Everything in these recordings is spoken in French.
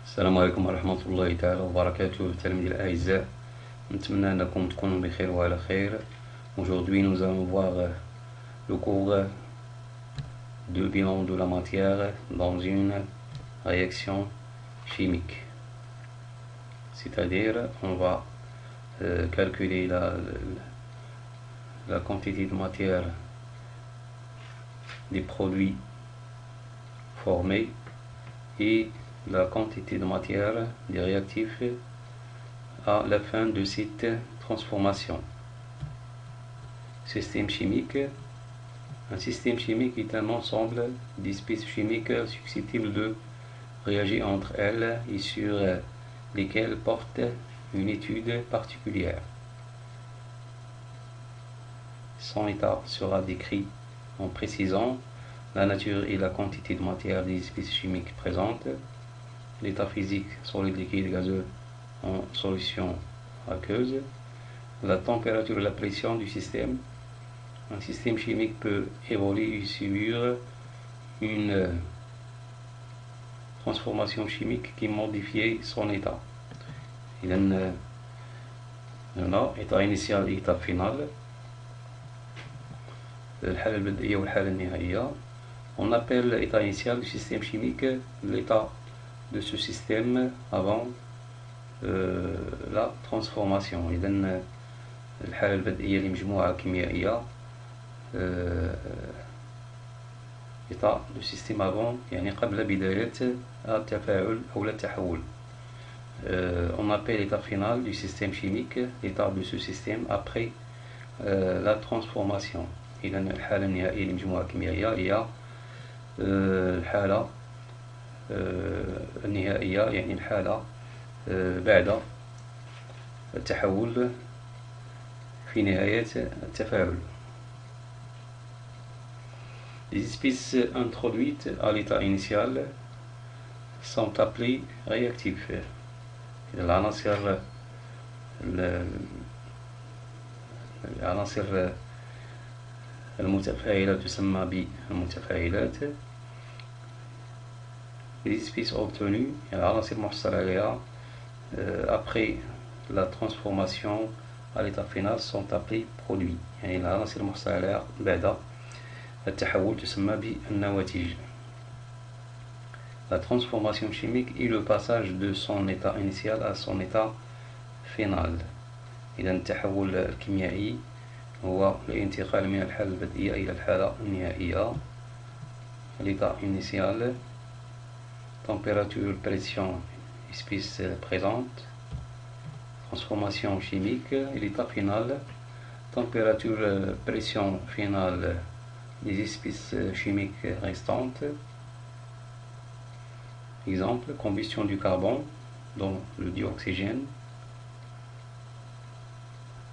السلام عليكم ورحمة الله تعالى وبركاته التلاميذ الأعزاء. نتمنى أنكم تكونوا بخير وعلى خير. Aujourd'hui nous allons voir le cours de bilan de la matière dans une réaction chimique. C'est-à-dire on va calculer la quantité de matière des produits formés et la quantité de matière des réactifs à la fin de cette transformation. Système chimique. Un système chimique est un ensemble d'espèces chimiques susceptibles de réagir entre elles et sur lesquelles porte une étude particulière. Son état sera décrit en précisant la nature et la quantité de matière des espèces chimiques présentes, l'état physique solide, liquide, gazeux en solution aqueuse, la température et la pression du système. Un système chimique peut évoluer et subir une transformation chimique qui modifie son état. Il y en a état initial et état final. الحالة البدئية والحالة النهائية. On appelle l'état initial du système chimique l'état de ce système avant la transformation. إذن الحالة البدئية لمجموعة كيميائية état du système avant يعني قبل بداية التفاعل أو التحول. On appelle l'état final du système chimique l'état de ce système après la transformation. إذن الحالة النهائية لمجموعة كيميائية هي الحالة النهائية يعني الحالة بعد التحول في نهاية التفاعل. Les espèces introduites à l'état initial sont appelées réactifs. العناصر المتفاعلة تسمى بالمتفاعلات. Les espèces obtenues العناصر المحصل عليها après la transformation à l'état final sont appelées produits. يعني العناصر المحصل عليها بعد التحول تسمى بالنواتج. La transformation chimique est le passage de son état initial à son état final. إذا التحول الكيميائي هو الانتقال من الحالة البدئية إلى الحالة النهائية. L'état initial, température, pression, espèces présentes, transformation chimique, et l'état final, température, pression finale des espèces chimiques restantes. Exemple, combustion du carbone dans le dioxygène.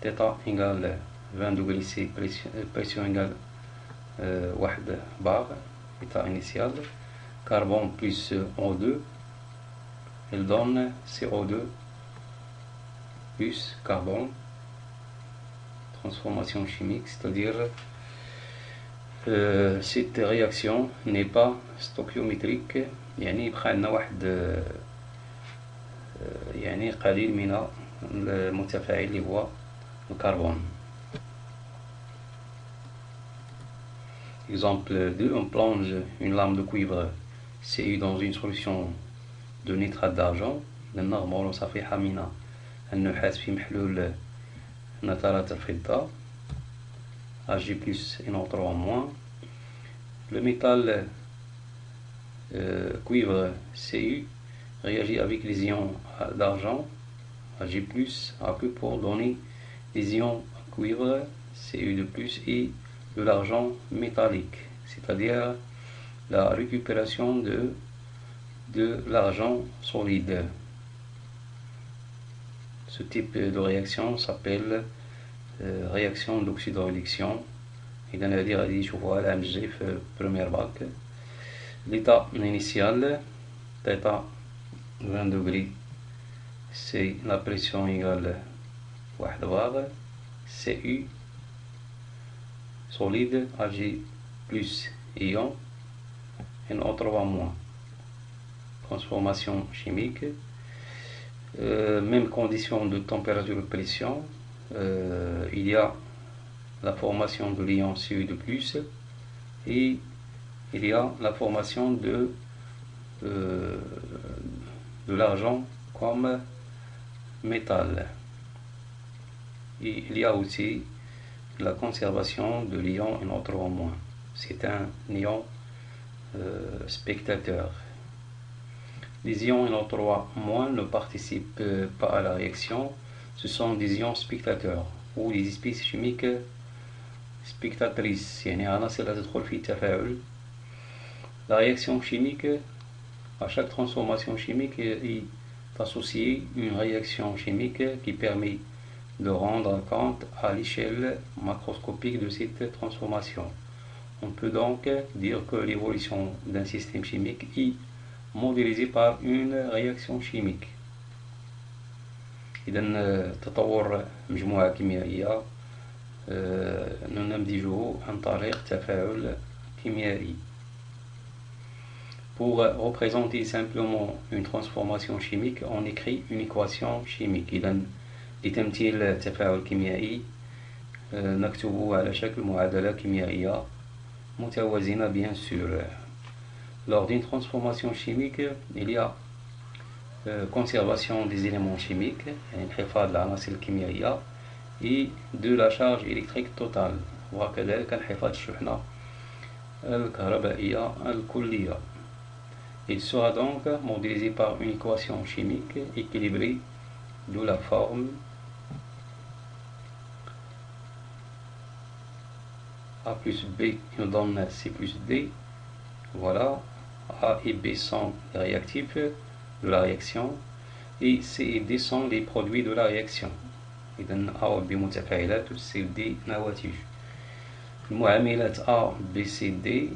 θ égale 20 degrés C, pression égale 1 bar, état initial. Carbone plus O2, elle donne CO2 plus carbone. Transformation chimique, c'est-à-dire cette réaction n'est pas stoichiométrique. يعني يبقى عندنا واحد يعني قليل من المتفاعل اللي هو الكربون. Exemple 2, on plonge une lame de cuivre Cu dans une solution de nitrate d'argent. نغمر صفيحة من النحاس في محلول نترات الفضة Ag plus et NO3-. Le métal cuivre Cu réagit avec les ions d'argent Ag plus AQ pour donner les ions cuivre Cu2+ et de l'argent métallique, c'est-à-dire la récupération de l'argent solide. Ce type de réaction s'appelle réaction d'oxydoréduction. إذا هذه غادي نشوفوها العام الجاي في première bac. L'état initial, θ 20 degrés, c'est la pression égale 1 bar, Cu solide, Ag plus ion, NO3-. transformation chimique. Même condition de température et pression. Il y a la formation de l'ion Cu2+, et il y a la formation de l'argent comme métal. Et il y a aussi la conservation de l'ion NO3-. C'est un ion spectateur. Les ions NO3- ne participent pas à la réaction. Ce sont des ions spectateurs ou des espèces chimiques spectatrices. يعني عناصر لا تدخل في التفاعل. La réaction chimique, à chaque transformation chimique, est associée une réaction chimique qui permet de rendre compte à l'échelle macroscopique de cette transformation. On peut donc dire que l'évolution d'un système chimique est modélisée par une réaction chimique. إذن تطور مجموعة كيميائية ننتجه عن طريق تفاعل كيميائي. Pour représenter simplement une transformation chimique, on écrit une équation chimique. إذن لتمثيل تفاعل كيميائي نكتبه على شكل معادلة كيميائية متوازنة bien sûr. Lors d'une transformation chimique, il y a conservation des éléments chimiques, انحفاظ العناصر الكيميائية, et de la charge électrique totale, وكذلك انحفاظ الشحنة الكهربائية الكلية. Il sera donc modélisé par une équation chimique équilibrée de la forme A plus B nous donne C plus D. Voilà, A et B sont les réactifs de la réaction et C et D sont les produits de la réaction. إذن A و B متفاعلات و C و D نواتج. المعاملات A, B, C, D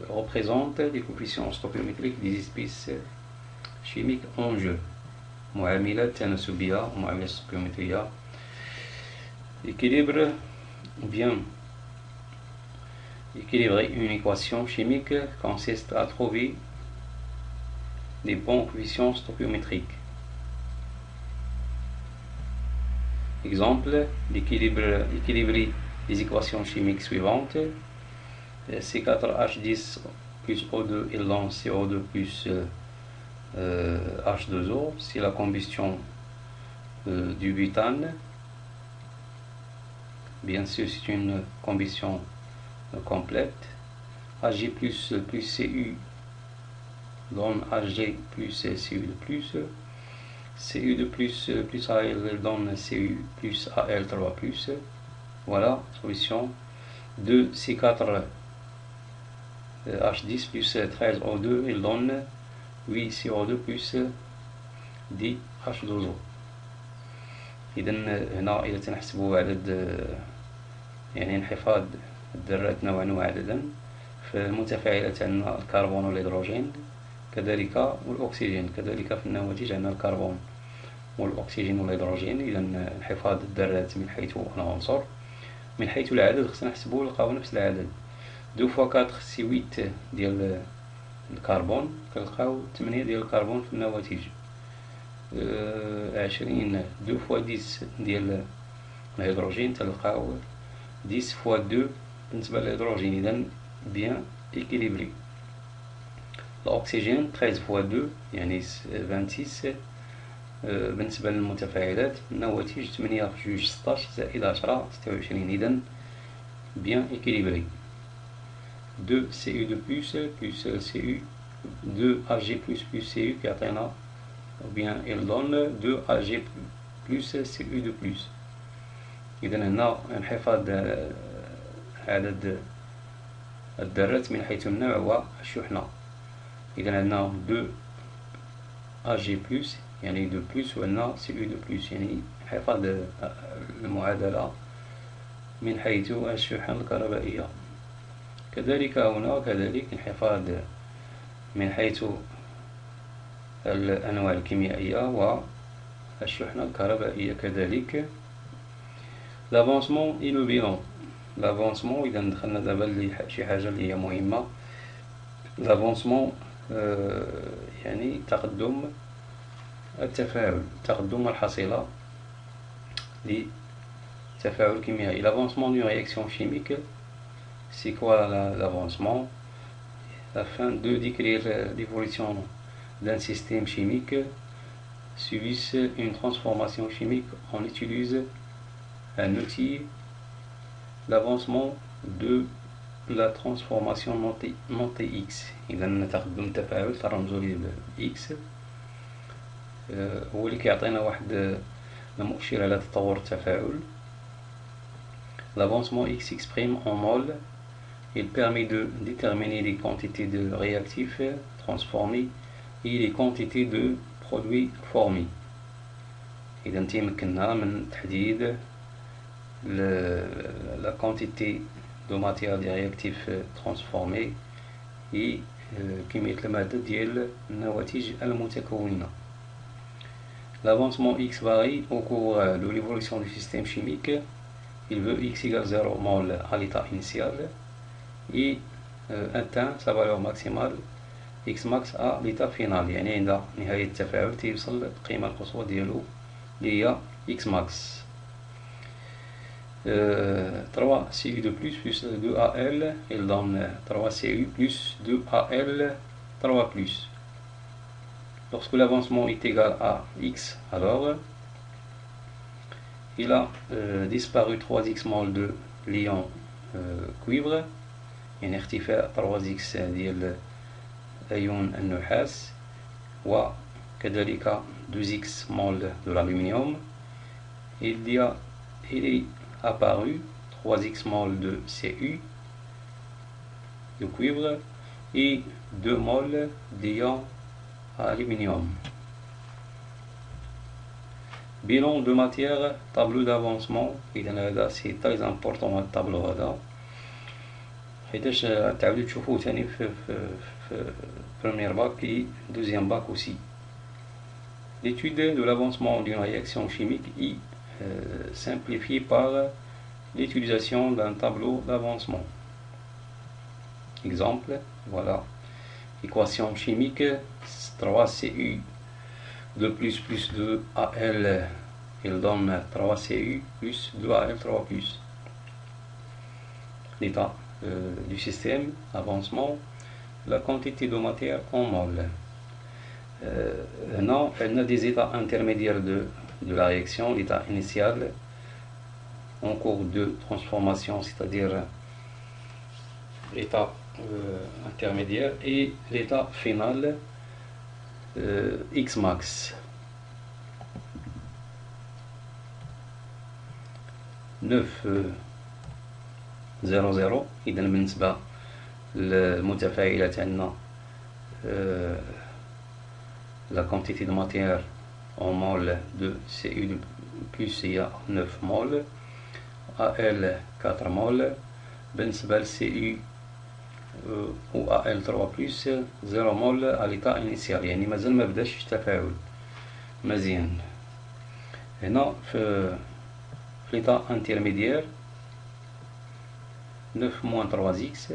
représentent les coefficients stoichiométriques des espèces chimiques en jeu. معاملات تناسبية ومعاملات stoichiométriques. Équilibre bien. Équilibrer une équation chimique consiste à trouver des bons coefficients stoichiométriques. Exemple, équilibrer les équations chimiques suivantes. C4H10 plus O2 et ln CO2 plus H2O, c'est la combustion du butane. Bien sûr, c'est une combustion complète. Ag plus Cu donne Ag plus Cu de plus. Cu de plus Al donne Cu plus Al3 plus. Voilà, solution. 2 C4 H10 plus 13 O2 il donne 8 CO2 plus 10 H2O. إذا هنا إذا تنحسبوا عدد يعني انحفاض الذرات نوعا وعددا، فالمتفاعلات عندنا الكربون والهيدروجين كذلك والأكسجين، كذلك في النواتج عندنا الكربون والأكسجين والهيدروجين. إذا انحفاض الذرات من حيث العنصر، من حيث العدد خصنا نحسبوا نلقاو نفس العدد. 2 fois 4 سي 8 ديال الكربون، كنلقاو 8 ديال الكربون في النواتج. 20 2 fois 10 ديال الهيدروجين، تلقاو 10 fois 2 بالنسبة للهيدروجين. إذا bien équilibré. الأكسجين 13 fois 2 يعني 26. بالنسبة للمتفاعلات النواتج 8 في 2 16 زائد 10 26. إذا bien équilibré. 2 Cu de plus Cu 2 Ag plus Cu كيعطينا ou bien il donne 2 Ag plus Cu de plus. إذا هنا انحفاض عدد الذرات من حيث النوع والشحنة. إذا عندنا 2 Ag plus يعني 2 plus وعندنا Cu de plus يعني انحفاض المعادلة من حيث الشحنة الكهربائية. كذلك هنا كذلك انحفاض من حيث الأنواع الكيميائية والشحنة الكهربائية كذلك. l'avancement et le bilan. l'avancement إذا دخلنا دابا لشي حاجة اللي هي مهمة. l'avancement يعني تقدم التفاعل، تقدم الحصيلة لتفاعل كيميائي. L'avancement d'une réaction chimique, c'est quoi l'avancement? Afin de décrire l'évolution d'un système chimique subisse une transformation chimique, on utilise un outil, l'avancement de la transformation notée X. إذا تقدم التفاعل ترمزوا ليه X، هو اللي كيعطينا واحد المؤشر على تطور التفاعل. L'avancement X s'exprime en mol. Il permet de déterminer les quantités de réactifs transformés et les quantités de produits formés. إذا تيمكننا من تحديد la quantité de matière des réactifs transformés et كمية المادة ديال النواتج المتكونة. L'avancement X varie au cours de l'évolution du système chimique. Il veut X égale 0 mol à l'état initial et atteint sa valeur maximale X max à l'état final. يعني عند نهاية التفاعل تيوصل القيمة القصوى ديالو اللي هي X max. 3 Cu2 plus 2Al, il donne 3 Cu plus 2Al 3 plus. Lorsque l'avancement est égal à X, alors il a disparu 3X mol de l'ion cuivre، يعني اختفاء 3X ديال أيون النحاس، وكذلك 2X mol de l'aluminium. Il est apparu 3X mol de Cu de cuivre et 2 mol d'ion aluminium. Bilan de matière, tableau d'avancement. إذا هذا سي تري امبورطون هاد الطابلو هذا، حيتاش تعاودو تشوفوه تاني في premier bac et deuxième bac aussi. L'étude de l'avancement d'une réaction chimique est simplifiée par l'utilisation d'un tableau d'avancement. Exemple, voilà, équation chimique 3Cu 2 plus 2Al, il donne 3Cu plus 2Al3 plus. L'état du système, avancement, la quantité de matière en mol. Non, on a des états intermédiaires de la réaction, l'état initial en cours de transformation, c'est-à-dire l'état intermédiaire, et l'état final X max. 900. إذا بالنسبة للمتفاعلات عندنا la quantité de matière en mol de Cu plus هي 9 mol، Al 4 mol. بالنسبة ل Cu و Al 3 plus 0 mol à l'état initial، يعني مازال ما بداش التفاعل مزيان. هنا في l'état intermédiaire 9 moins 3x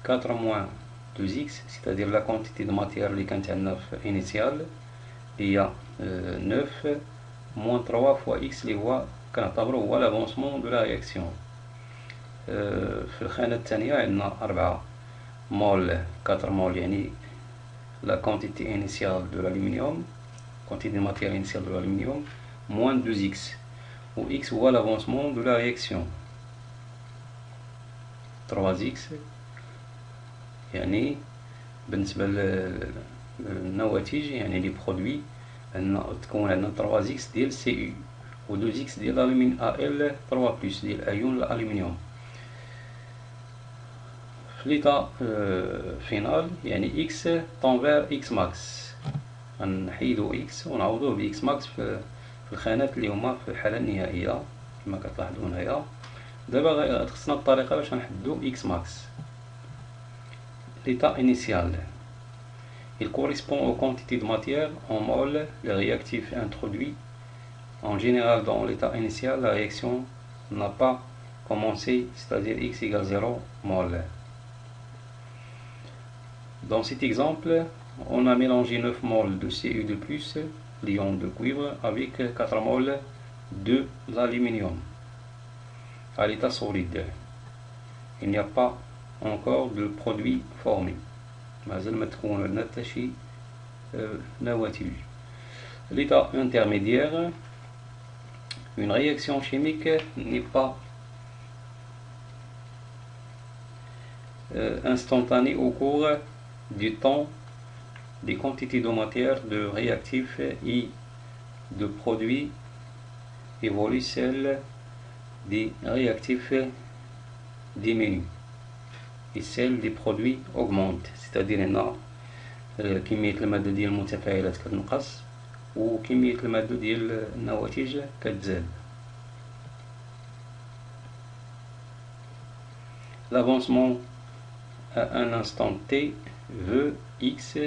4 moins 2x، c'est-à-dire la quantité de matière اللي كانت عندنا في initial هي 9 moins 3 fois x اللي هو كنعتبره هو l'avancement de la réaction. في الخانة الثانية عندنا 4 مول 4 مول، يعني la quantité initiale de l'aluminium، quantité de matière initiale de l'aluminium, moins 2x، où x هو l'avancement de la réaction. 3x يعني بالنسبة للنواتج، يعني لي برودوي تكون عندنا 3x ديال Cu و 2x ديال Al 3 plus ديال أيون الألمنيوم. في l'état final يعني x tend vers x max، غنحيدو x ونعوضوه ب x max في الخانات اللي هما في الحالة النهائية كما كتلاحظوا هنايا. دابا خصنا الطريقة باش نحددو x max. L'état initial, il correspond aux quantités de matière en mol, les réactifs introduits. En général, dans l'état initial, la réaction n'a pas commencé, c'est-à-dire x égale 0 mol. Dans cet exemple, on a mélangé 9 moles de Cu de plus, l'ion de cuivre, avec 4 moles de l'aluminium à l'état solide. Il n'y a pas encore de produit formé. L'état intermédiaire, une réaction chimique n'est pas instantanée au cours du temps. Des quantités de matière, de réactifs et de produits évoluent, celles des réactifs diminuent et celles des produits augmentent. c'est-à-dire ان كمية المادة ديال المتفاعلات كتنقص وكمية المادة ديال النواتج كتزاد. L'avancement à un instant t veut x.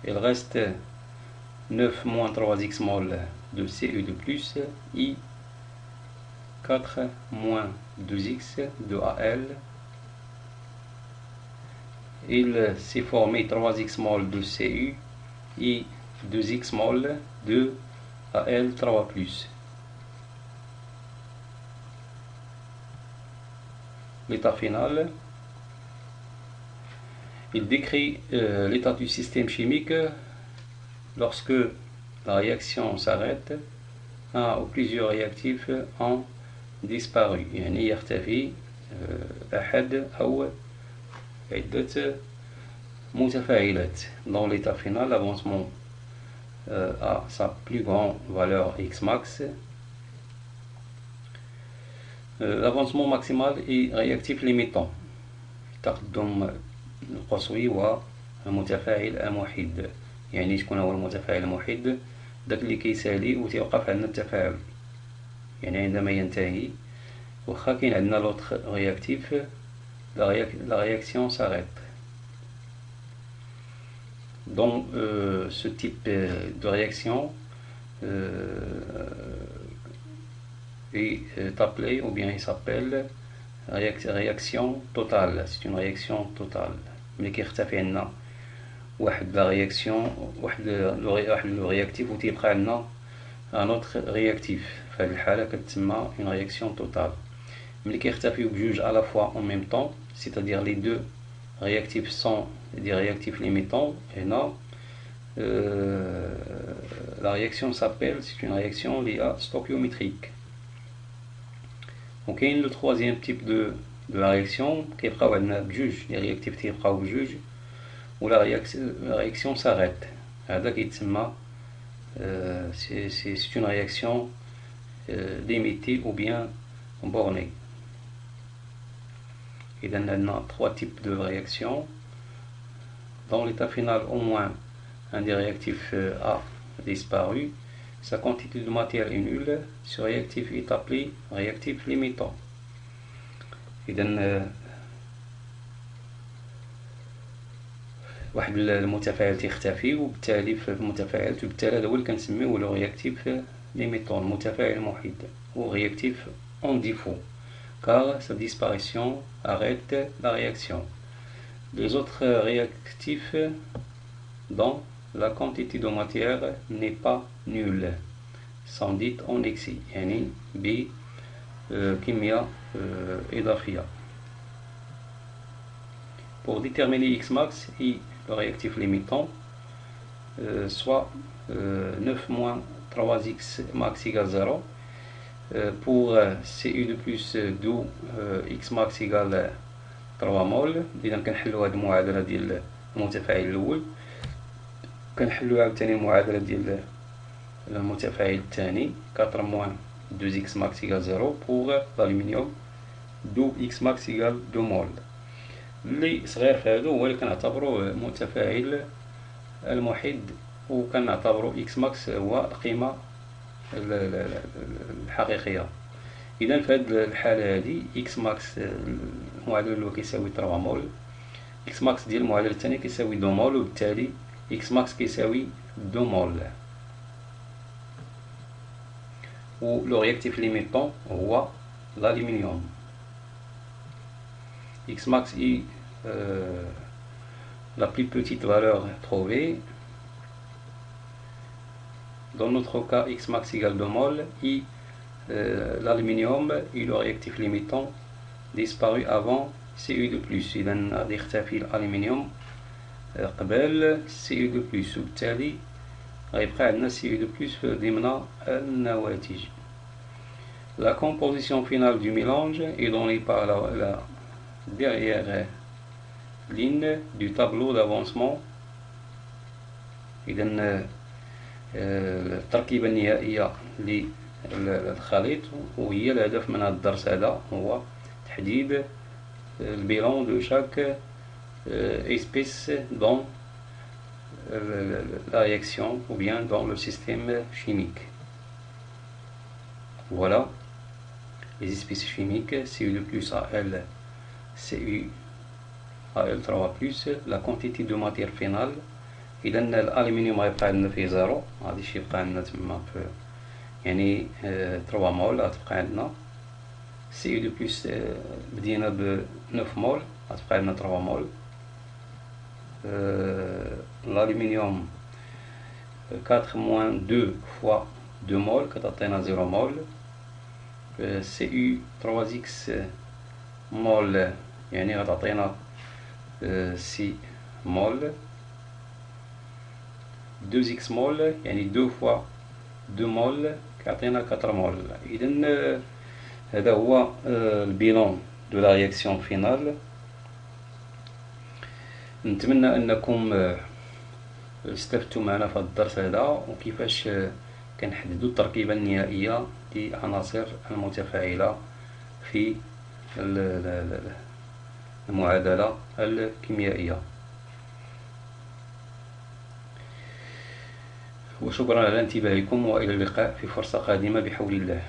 Il reste 9 moins 3x mol de Cu de plus et 4 moins 2x de Al. Il s'est formé 3x mol de Cu et 2x mol de Al3+. L'état final, il décrit l'état du système chimique lorsque la réaction s'arrête. Un ou plusieurs réactifs ont disparu. يعني يختفي أحد أو عدة متفاعلات. Dans l'état final, l'avancement a sa plus grande valeur x max. L'avancement maximal est réactif limitant. تقدم القصوي والمتفاعل المحيد. يعني شكون هو المتفاعل المحيد؟ داك اللي كيسالي وتيوقف عندنا التفاعل. يعني عندما ينتهي واخا كاين عندنا لوطخ رياكتيف la réaction s'arrête. Donc ce type de réaction est appelé, ou bien il s'appelle réaction totale. C'est une réaction totale. ملي كيختفي عندنا واحد لا رياكسيون واحد لو رياكتيف وتيبقى عندنا ان اوتر رياكتيف، في هذه الحاله كتسمى une réaction totale. ملي كيختفيو بجوج à la fois en même temps, c'est-à-dire les deux réactifs sont des réactifs limitants, et là la réaction s'appelle, c'est une réaction liée stoichiométrique. Donc il y a le troisième type de la réaction qui est les réactifs qui sont où la réaction s'arrête. C'est une réaction limitée ou bien bornée. Il y a trois types de réactions. Dans l'état final, au moins un des réactifs a disparu. Sa quantité de matière est nulle. Ce réactif est appelé réactif limitant. إذا واحد المتفاعل تيختفي وبالتالي في المتفاعل وبالتالي هذا هو اللي كنسميوه لو رياكتيف ليميتون، المتفاعل محيد، ou réactif en défaut, car sa disparition arrête la réaction. Les autres réactifs dont la quantité de matière n'est pas nulle sont dites en excès، يعني بكمية إضافية. Pour déterminer X max et le réactif limitant, soit 9 moins 3x max égale 0, pour Cu de plus d'où X max égale 3 mol. إذا كنحلو هاد المعادلة ديال المتفاعل الأول، كنحلو عاوتاني المعادلة ديال المتفاعل الثاني 4 moins 2x max égale 0 pour l'aluminium d'où x max égale 2 mol. اللي صغير في هادو هو اللي كنعتبروه متفاعل المحيد وكنعتبرو x max هو القيمة الحقيقية. إذا في هاد الحالة هادي x max المعادلة الأولى كيساوي 3 مول، x max ديال المعادلة الثانية كيساوي 2 مول، وبالتالي x max كيساوي 2 مول. Où le réactif limitant هو l'aluminium. X max est la plus petite valeur trouvée. Dans notre cas, X max égale 2 mol, l'aluminium et le réactif limitant disparu avant Cu2+. إذا غادي يختفي الألمنيوم قبل Cu2+, وبالتالي غيبقى عندنا Cu2+ ضمن النواتج. La composition finale du mélange est donnée par la dernière ligne du tableau d'avancement. إذا التركيبة النهائية للخليط، وهي الهدف من هذا الدرس هذا هو تحديد البيلون de chaque espèce dans la réaction ou bien dans le système chimique. Voilà les espèces chimiques Cu2+, Al, Cu, Al3+, la quantité de matière finale. إذا الألمنيوم غيبقى عندنا فيه زيرو، مغاديش يبقى عندنا تما يعني 3 مول غتبقى عندنا. Cu2+, بدينا ب 9 مول غتبقى عندنا 3 مول. الألمنيوم 4 moins 2 fois 2 مول كتعطينا 0 مول. Cu3x مول يعني غتعطينا 6 مول. 2x مول يعني 2 fois 2 مول كيعطينا 4 مول. إذا هذا هو البيلون دو لا رياكسيون فينال. نتمنى أنكم استفدتوا معنا في هذا الدرس هذا، وكيفاش كنحددوا التركيبة النهائية للعناصر المتفاعلة في المعادلة الكيميائية. وشكرا على انتباهكم، وإلى اللقاء في فرصة قادمة بحول الله.